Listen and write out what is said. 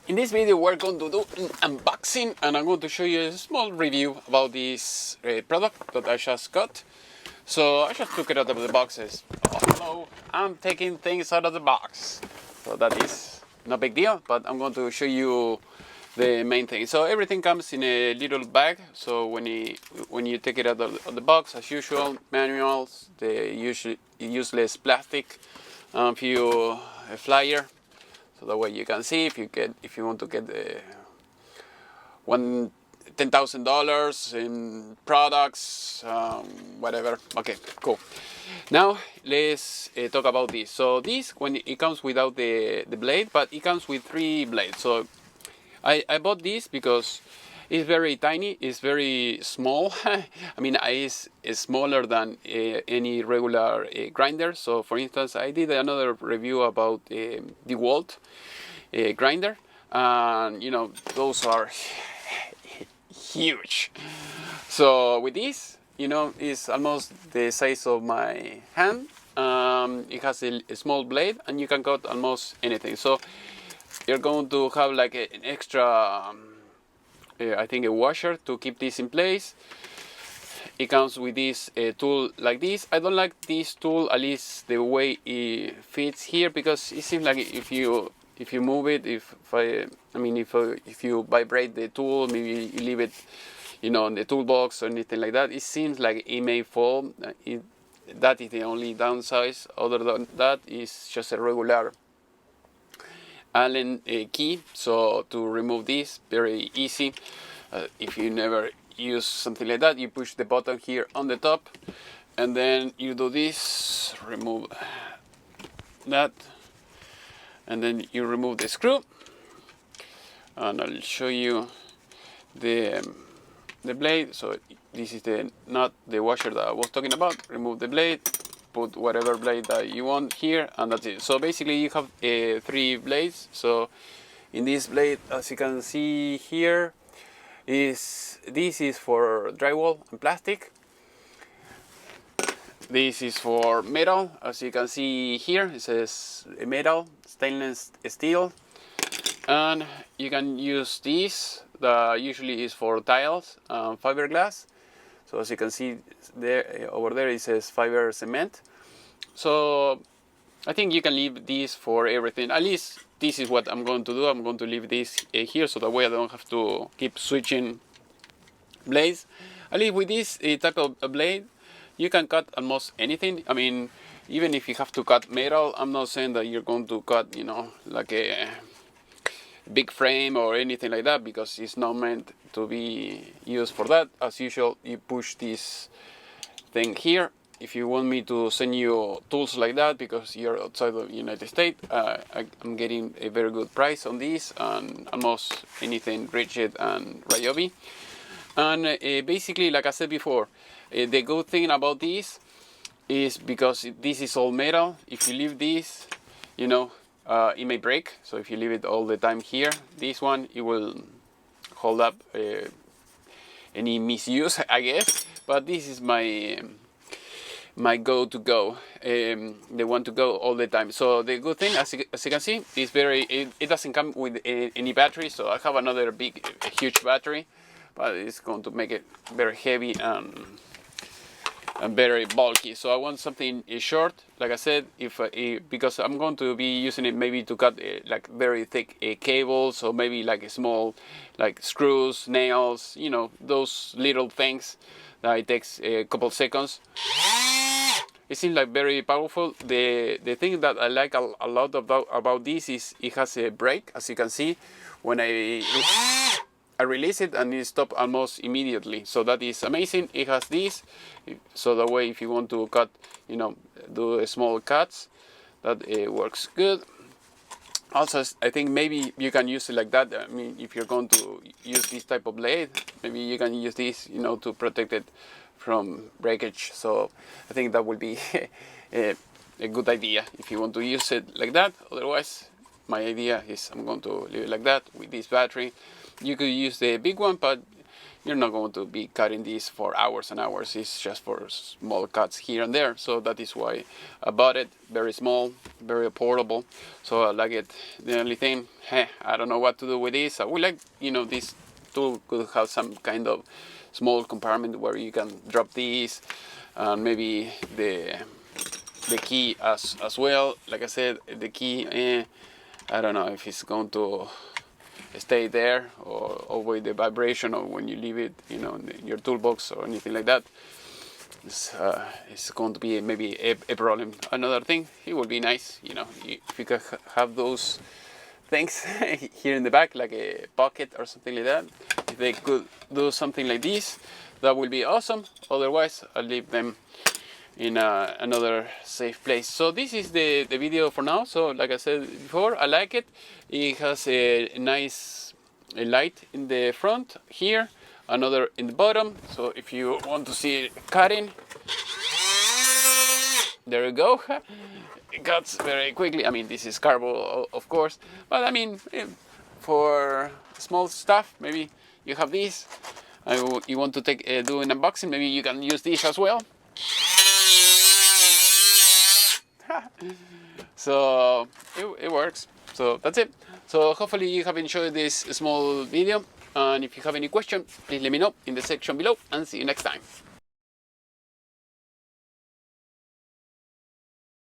In this video we're going to do an unboxing and I'm going to show you a small review about this product that I just got. So I just took it out of the boxes. Oh, hello, I'm taking things out of the box. So that is no big deal, but I'm going to show you the main thing. So everything comes in a little bag. So when you take it out of the box, as usual, manuals, the useless plastic, a flyer. So that way you can see if you want to get $10,000 in products, whatever. Okay, cool. Now let's talk about this. So this, when it comes without the blade, but it comes with 3 blades. So I bought this because it's very tiny, it's very small. I mean, it's smaller than any regular grinder. So for instance, I did another review about the DeWalt grinder, and you know, those are huge. So with this, you know, it's almost the size of my hand. It has a small blade and you can cut almost anything. So you're going to have like an extra I think a washer to keep this in place. It comes with this tool like this. I don't like this tool, at least the way it fits here, because it seems like if you move it, if you vibrate the tool, maybe you leave it, you know, on the toolbox or anything like that, it seems like it may fall. That is the only downside. Other than that, it's just a regular Allen key. So to remove this, very easy. If you never use something like that, you push the button here on the top and then you do this, remove that, and then you remove the screw, and I'll show you the blade. So this is not the washer that I was talking about. Remove the blade, put whatever blade that you want here, and that's it. So basically you have 3 blades. So in this blade, as you can see here, this is for drywall and plastic. This is for metal. As you can see here, it says metal, stainless steel. And you can use this, that usually is for tiles, fiberglass. So as you can see there, over there, it says fiber cement. So I think you can leave this for everything. At least this is what I'm going to do. I'm going to leave this here, so that way I don't have to keep switching blades. At least with this type of blade, you can cut almost anything. I mean, even if you have to cut metal, I'm not saying that you're going to cut, you know, like a big frame or anything like that, because it's not meant to be used for that. As usual, you push this thing here. If you want me to send you tools like that because you're outside of the United States, I'm getting a very good price on this and almost anything rigid and ryobi. And basically, like I said before, the good thing about this is because this is all metal. If you leave this, you know, it may break. So if you leave it all the time here, this one, it will hold up any misuse, I guess. But this is my go-to-go, the one to go all the time. So the good thing, as you can see, is it doesn't come with any battery. So I have another huge battery, but it's going to make it very heavy and very bulky. So I want something short, like I said, because I'm going to be using it maybe to cut like very thick cables, or maybe like a small, like screws, nails, you know, those little things that it takes a couple seconds. It seems like very powerful. The thing that I like a lot about this is it has a brake. As you can see, when I release it and it stops almost immediately. So that is amazing. It has this, so that way if you want to cut, you know, do small cuts, that works good. Also, I think maybe you can use it like that. I mean, if you're going to use this type of blade, maybe you can use this, you know, to protect it from breakage. So I think that would be a good idea if you want to use it like that. Otherwise, my idea is I'm going to leave it like that with this battery. You could use the big one, but you're not going to be cutting this for hours and hours. It's just for small cuts here and there. So that is why I bought it. Very small, very portable. So I like it. The only thing, I don't know what to do with this. I would like, this tool could have some kind of small compartment where you can drop these, and maybe the key as well. Like I said, the key, I don't know if it's going to stay there or with the vibration, or when you leave it, in your toolbox or anything like that. It's going to be maybe a problem. Another thing, it would be nice, if you could have those things here in the back, like a pocket or something like that. If they could do something like this, that would be awesome. Otherwise, I'll leave them in another safe place. So this is the video for now. So like I said before, I like it. It has a nice light in the front here, another in the bottom. So if you want to see it cutting, there you go. It cuts very quickly. I mean, this is cardboard, of course, but I mean, for small stuff, maybe you have this. You want to do an unboxing, maybe you can use this as well. So it works. So that's it. So hopefully you have enjoyed this small video, and if you have any questions, please let me know in the section below, and see you next time.